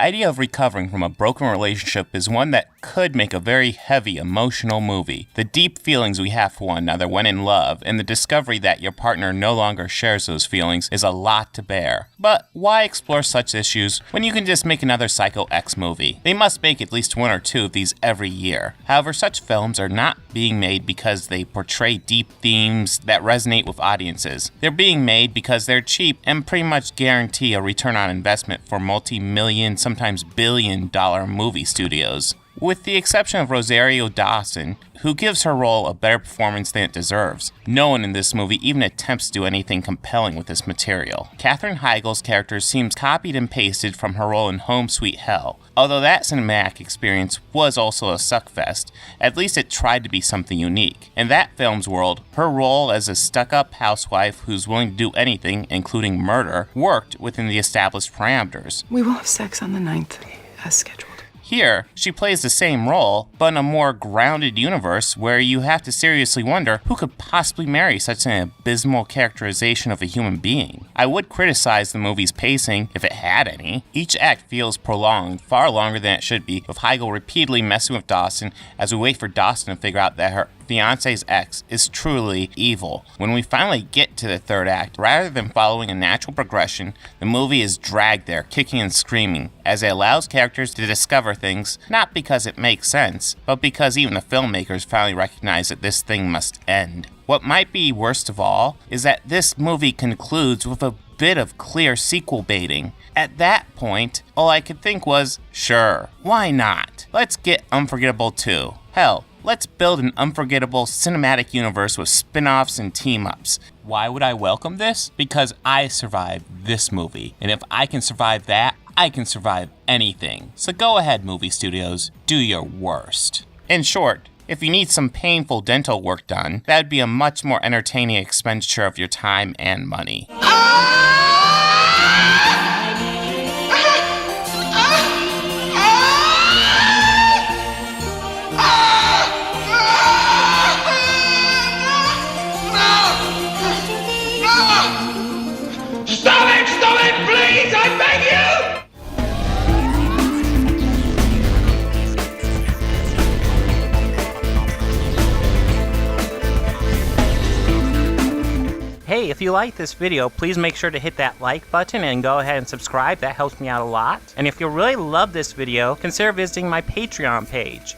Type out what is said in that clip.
idea of recovering from a broken relationship is one that could make a very heavy emotional movie. The deep feelings we have for one another when in love, and the discovery that your partner no longer shares those feelings is a lot to bear. But why explore such issues when you can just make another Psycho X movie? They must make at least one or two of these every year. However, such films are not being made because they portray deep themes that resonate with audiences. They're being made because they're cheap and pretty much guarantee a return on investment for multi-million, sometimes billion-dollar movie studios. With the exception of Rosario Dawson, who gives her role a better performance than it deserves. No one in this movie even attempts to do anything compelling with this material. Katherine Heigl's character seems copied and pasted from her role in Home Sweet Hell. Although that cinematic experience was also a suckfest, at least it tried to be something unique. In that film's world, her role as a stuck-up housewife who's willing to do anything, including murder, worked within the established parameters. We will have sex on the 9th, as scheduled. Here, she plays the same role, but in a more grounded universe where you have to seriously wonder who could possibly marry such an abysmal characterization of a human being. I would criticize the movie's pacing, if it had any. Each act feels prolonged, far longer than it should be, with Heigl repeatedly messing with Dawson as we wait for Dawson to figure out that her fiance's ex is truly evil. When we finally get to the third act, rather than following a natural progression, the movie is dragged there, kicking and screaming, as it allows characters to discover things, not because it makes sense, but because even the filmmakers finally recognize that this thing must end. What might be worst of all is that this movie concludes with a bit of clear sequel baiting. At that point, all I could think was, sure, why not? Let's get Unforgettable 2. Hell, let's build an unforgettable cinematic universe with spin-offs and team-ups. Why would I welcome this? Because I survived this movie, and if I can survive that, I can survive anything. So go ahead, movie studios, do your worst. In short, if you need some painful dental work done, that would be a much more entertaining expenditure of your time and money. Stop it, please, I beg you! Hey, if you like this video, please make sure to hit that like button and go ahead and subscribe. That helps me out a lot. And if you really love this video, consider visiting my Patreon page.